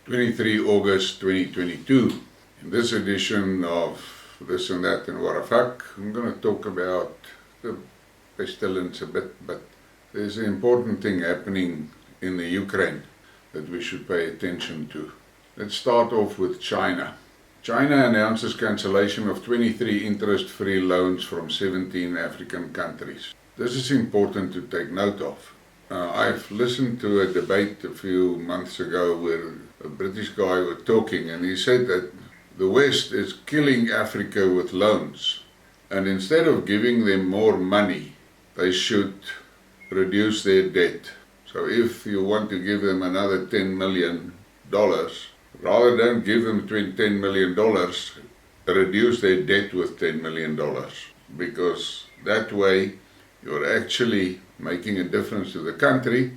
23 August 2022. In this edition of This and That and What a Fuck, I'm going to talk about the pestilence a bit, but there's an important thing happening in the Ukraine that we should pay attention to. Let's start off with China. China announces cancellation of 23 interest-free loans from 17 African countries. This is important to take note of. I've listened to a debate a few months ago where a British guy was talking, and he said that the West is killing Africa with loans, and instead of giving them more money, they should reduce their debt. So if you want to give them another $10 million, rather than give them $10 million, reduce their debt with $10 million, because that way you're actually making a difference to the country,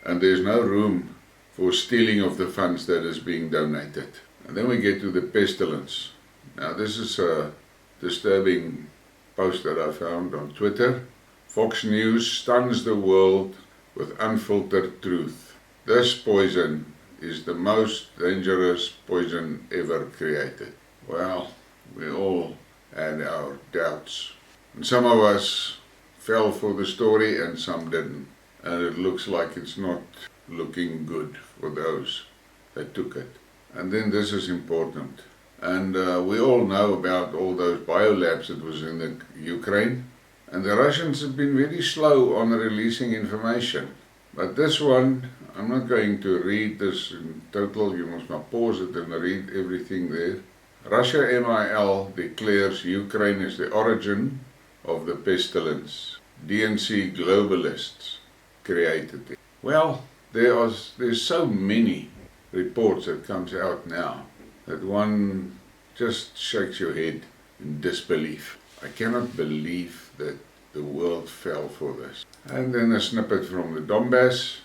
and there's no room for stealing of the funds that is being donated. And then we get to the pestilence. Now this is a disturbing post that I found on Twitter. Fox News stuns the world with unfiltered truth. This poison is the most dangerous poison ever created. Well, we all had our doubts. And some of us fell for the story and some didn't. And it looks like it's not looking good for those that took it. And then this is important. And we all know about all those biolabs that was in the Ukraine. And the Russians have been very slow on releasing information. But this one, I'm not going to read this in total. You must not pause it and read everything there. Russia MIL declares Ukraine is the origin of the pestilence. DNC globalists created it. Well, there's so many reports that comes out now that one just shakes your head in disbelief. I cannot believe that the world fell for this. And then a snippet from the Donbass.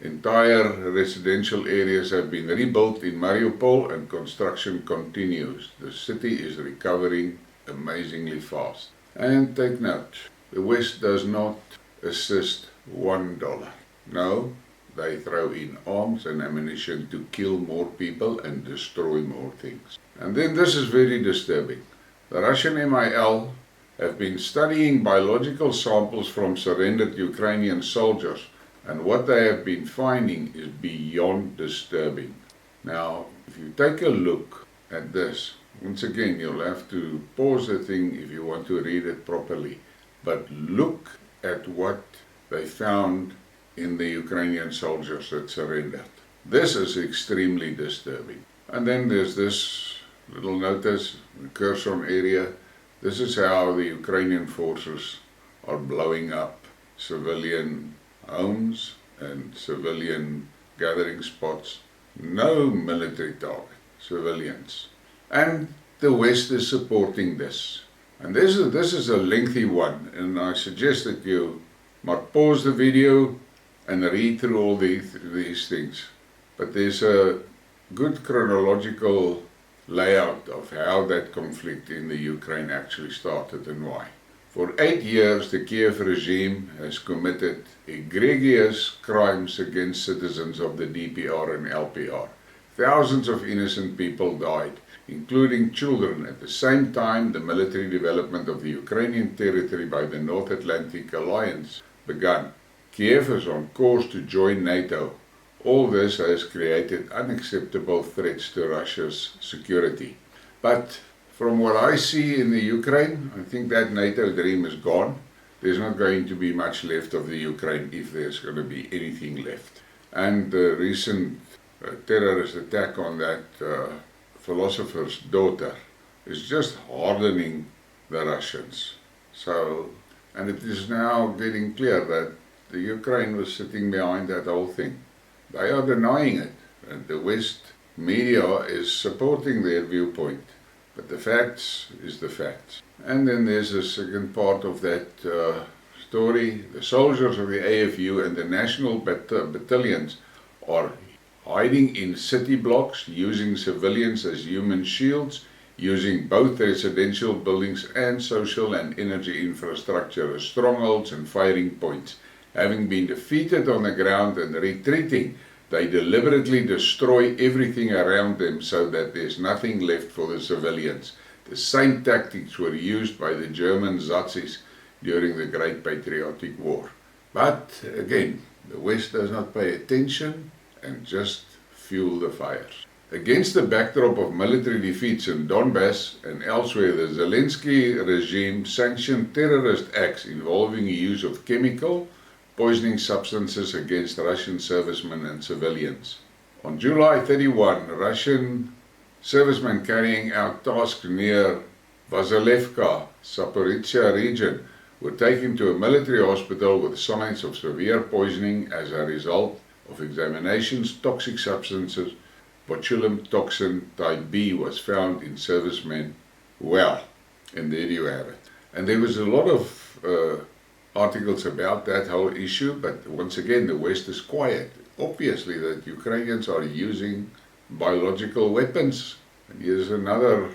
Entire residential areas have been rebuilt in Mariupol and construction continues. The city is recovering amazingly fast. And take note, the West does not assist $1. No, they throw in arms and ammunition to kill more people and destroy more things. And then this is very disturbing. The Russian MIL have been studying biological samples from surrendered Ukrainian soldiers, and what they have been finding is beyond disturbing. Now, if you take a look at this, once again, you'll have to pause the thing if you want to read it properly, but look at what they found in the Ukrainian soldiers that surrendered. This is extremely disturbing. And then there's this little notice, the Kherson area. This is how the Ukrainian forces are blowing up civilian homes and civilian gathering spots. No military target, civilians. And the West is supporting this. And this is a lengthy one, and I suggest that you might pause the video and read through all these things. But there's a good chronological layout of how that conflict in the Ukraine actually started and why. For 8 years, the Kiev regime has committed egregious crimes against citizens of the DPR and LPR. Thousands of innocent people died, including children. At the same time, the military development of the Ukrainian territory by the North Atlantic Alliance began. Kiev is on course to join NATO. All this has created unacceptable threats to Russia's security. But from what I see in the Ukraine, I think that NATO dream is gone. There's not going to be much left of the Ukraine, if there's going to be anything left. And the recent terrorist attack on that philosopher's daughter is just hardening the Russians. So, and it is now getting clear that the Ukraine was sitting behind that whole thing. They are denying it, and the West media is supporting their viewpoint. But the facts is the facts. And then there's a second part of that story. The soldiers of the AFU and the national battalions are hiding in city blocks, using civilians as human shields, using both residential buildings and social and energy infrastructure as strongholds and firing points. Having been defeated on the ground and retreating, They deliberately destroy everything around them so that there's nothing left for the civilians. The same tactics were used by the German Nazis during the Great Patriotic War. But again, the West does not pay attention and just fuel the fires. Against the backdrop of military defeats in Donbass and elsewhere, the Zelensky regime sanctioned terrorist acts involving the use of chemical, poisoning substances against Russian servicemen and civilians. On July 31, Russian servicemen carrying out tasks near Vasilevka, Zaporizhia region, were taken to a military hospital with signs of severe poisoning as a result of examinations. Toxic substances, botulinum toxin type B, was found in servicemen. Well, and there you have it. And there was a lot of articles about that whole issue, but once again, the West is quiet. Obviously, that Ukrainians are using biological weapons. And here's another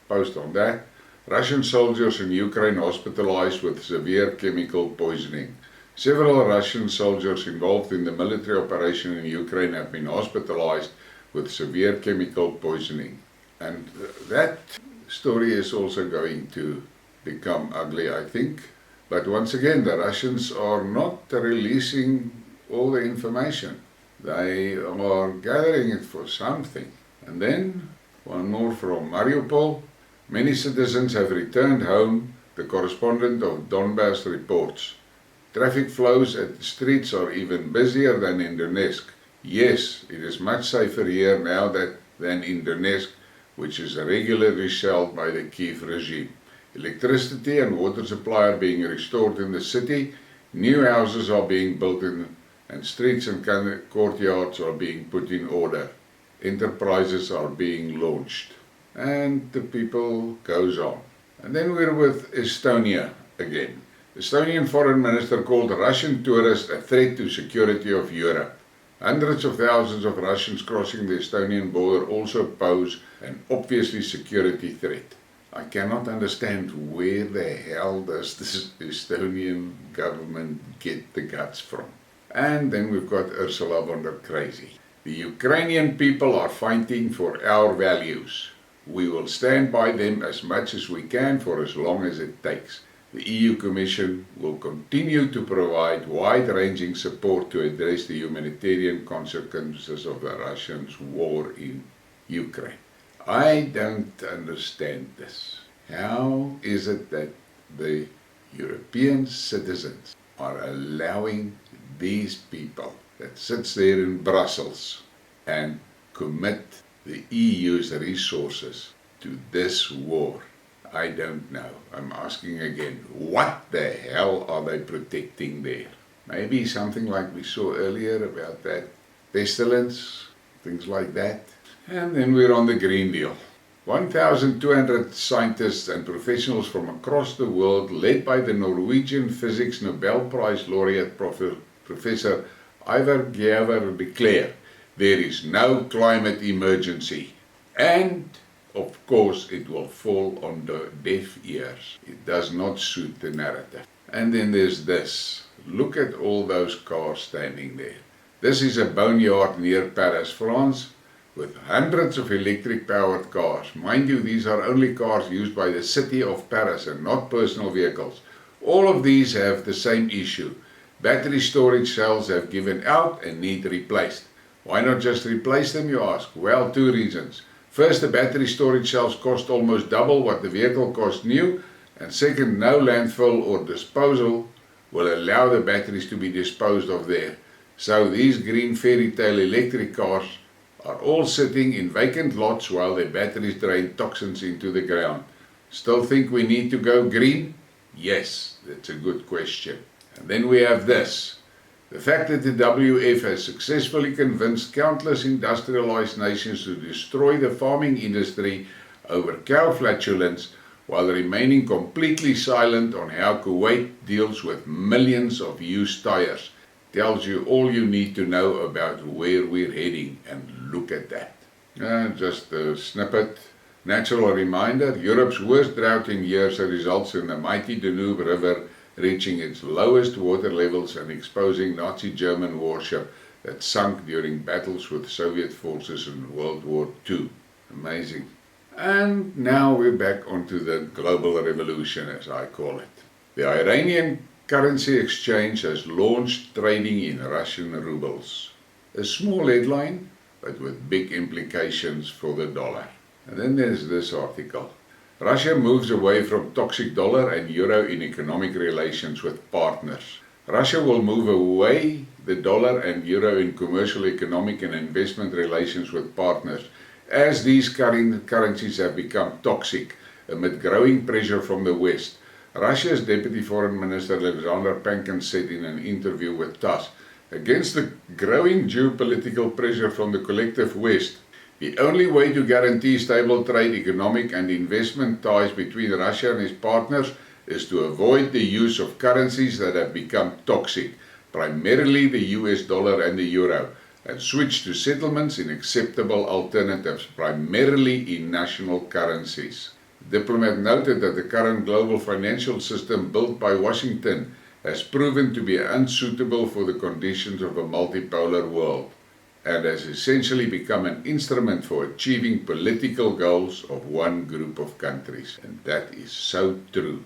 post on that. Russian soldiers in Ukraine hospitalized with severe chemical poisoning. Several Russian soldiers involved in the military operation in Ukraine have been hospitalized with severe chemical poisoning. And that story is also going to become ugly, I think. But once again, the Russians are not releasing all the information. They are gathering it for something. And then, one more from Mariupol. Many citizens have returned home, the correspondent of Donbass reports. Traffic flows at the streets are even busier than in Donetsk. Yes, it is much safer here now than in Donetsk, which is regularly shelled by the Kiev regime. Electricity and water supply are being restored in the city, new houses are being built and streets and courtyards are being put in order. Enterprises are being launched. And the people goes on. And then we're with Estonia again. Estonian foreign minister called Russian tourists a threat to security of Europe. Hundreds of thousands of Russians crossing the Estonian border also pose an obviously security threat. I cannot understand where the hell does this Estonian government get the guts from. And then we've got Ursula von der Crazy. The Ukrainian people are fighting for our values. We will stand by them as much as we can for as long as it takes. The EU Commission will continue to provide wide-ranging support to address the humanitarian consequences of the Russians' war in Ukraine. I don't understand this. How is it that the European citizens are allowing these people that sits there in Brussels and commit the EU's resources to this war? I don't know. I'm asking again, what the hell are they protecting there? Maybe something like we saw earlier about that pestilence, things like that. And then we're on the Green Deal. 1,200 scientists and professionals from across the world, led by the Norwegian Physics Nobel Prize laureate Professor Ivar Giaver, declare there is no climate emergency. And of course it will fall on the deaf ears. It does not suit the narrative. And then there's this. Look at all those cars standing there. This is a boneyard near Paris, France, with hundreds of electric powered cars. Mind you, these are only cars used by the city of Paris and not personal vehicles. All of these have the same issue. Battery storage cells have given out and need replaced. Why not just replace them, you ask? Well, two reasons. First, the battery storage cells cost almost double what the vehicle cost new, and second, no landfill or disposal will allow the batteries to be disposed of there. So these green fairy tale electric cars are all sitting in vacant lots while their batteries drain toxins into the ground. Still think we need to go green? Yes, that's a good question. And then we have this. The fact that the WF has successfully convinced countless industrialized nations to destroy the farming industry over cow flatulence while remaining completely silent on how Kuwait deals with millions of used tires tells you all you need to know about where we're heading, and look at that. Just a snippet. Natural reminder, Europe's worst drought in years results in the mighty Danube River reaching its lowest water levels and exposing Nazi German warship that sunk during battles with Soviet forces in World War II. Amazing. And now we're back onto the global revolution, as I call it. The Iranian currency exchange has launched trading in Russian rubles. A small headline, but with big implications for the dollar. And then there's this article. Russia moves away from toxic dollar and euro in economic relations with partners. Russia will move away the dollar and euro in commercial, economic and investment relations with partners, as these currencies have become toxic amid growing pressure from the West. Russia's Deputy Foreign Minister Alexander Pankin said in an interview with TASS, against the growing geopolitical pressure from the collective West, the only way to guarantee stable trade, economic and investment ties between Russia and its partners is to avoid the use of currencies that have become toxic, primarily the US dollar and the euro, and switch to settlements in acceptable alternatives, primarily in national currencies. The diplomat noted that the current global financial system built by Washington has proven to be unsuitable for the conditions of a multipolar world, and has essentially become an instrument for achieving political goals of one group of countries. And that is so true.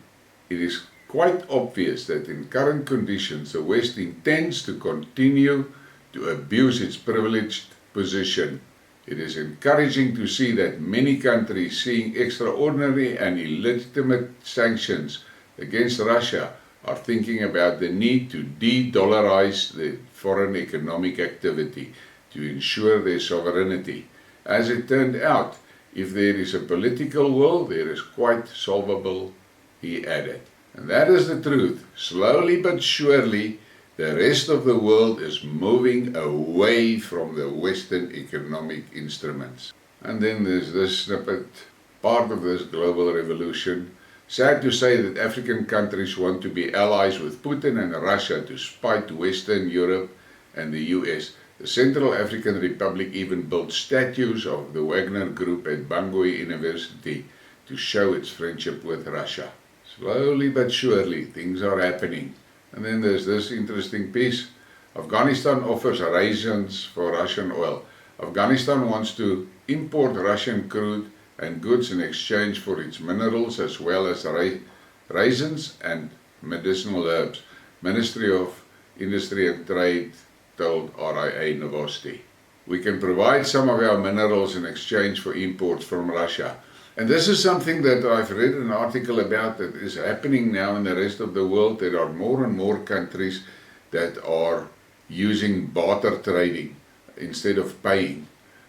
It is quite obvious that in current conditions the West intends to continue to abuse its privileged position. It is encouraging to see that many countries seeing extraordinary and illegitimate sanctions against Russia are thinking about the need to de-dollarize the foreign economic activity to ensure their sovereignty. As it turned out, if there is a political will, there is quite solvable, he added. And that is the truth. Slowly but surely, the rest of the world is moving away from the Western economic instruments. And then there's this snippet, part of this global revolution. Sad to say that African countries want to be allies with Putin and Russia to spite Western Europe and the US. The Central African Republic even built statues of the Wagner Group at Bangui University to show its friendship with Russia. Slowly but surely, things are happening. And then there's this interesting piece. Afghanistan offers raisins for Russian oil. Afghanistan wants to import Russian crude and goods in exchange for its minerals as well as raisins and medicinal herbs. Ministry of Industry and Trade told RIA Novosti. We can provide some of our minerals in exchange for imports from Russia. And this is something that I've read an article about that is happening now in the rest of the world. There are more and more countries that are using barter trading instead of paying.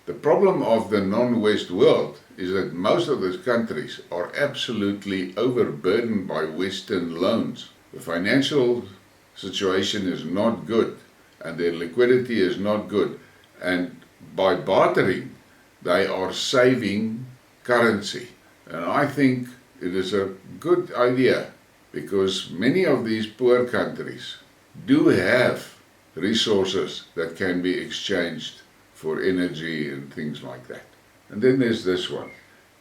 The problem of the non-West world is that most of those countries are absolutely overburdened by Western loans. The financial situation is not good and their liquidity is not good. And by bartering, they are saving currency. And I think it is a good idea because many of these poor countries do have resources that can be exchanged for energy and things like that. And then there's this one.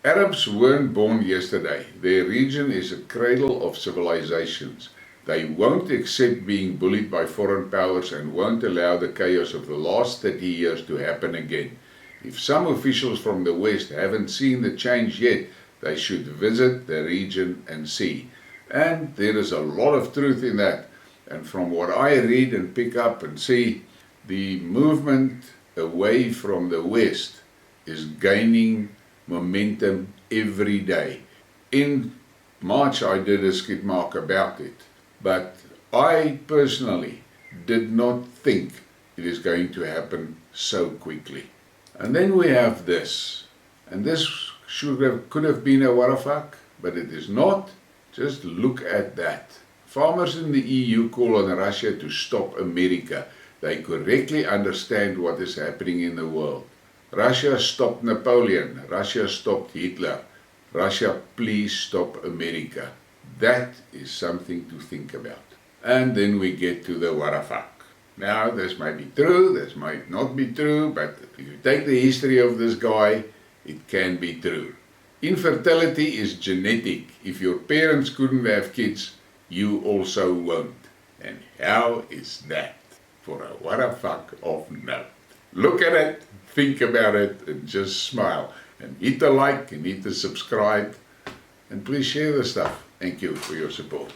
Arabs weren't born yesterday. Their region is a cradle of civilizations. They won't accept being bullied by foreign powers and won't allow the chaos of the last 30 years to happen again. If some officials from the West haven't seen the change yet, they should visit the region and see. And there is a lot of truth in that. And from what I read and pick up and see, the movement away from the West is gaining momentum every day. In March I did a Skidmark about it, but I personally did not think it is going to happen so quickly. And then we have this, and this could have been a warafak, but it is not. Just look at that. Farmers in the EU call on Russia to stop America. They correctly understand what is happening in the world. Russia stopped Napoleon. Russia stopped Hitler. Russia, please stop America. That is something to think about. And then we get to the warafak. Now, this might be true, this might not be true, but if you take the history of this guy, it can be true. Infertility is genetic. If your parents couldn't have kids, you also won't. And how is that? for a what a fuck of note. Look at it, think about it, and just smile. And hit the like and hit the subscribe. And please share the stuff. Thank you for your support.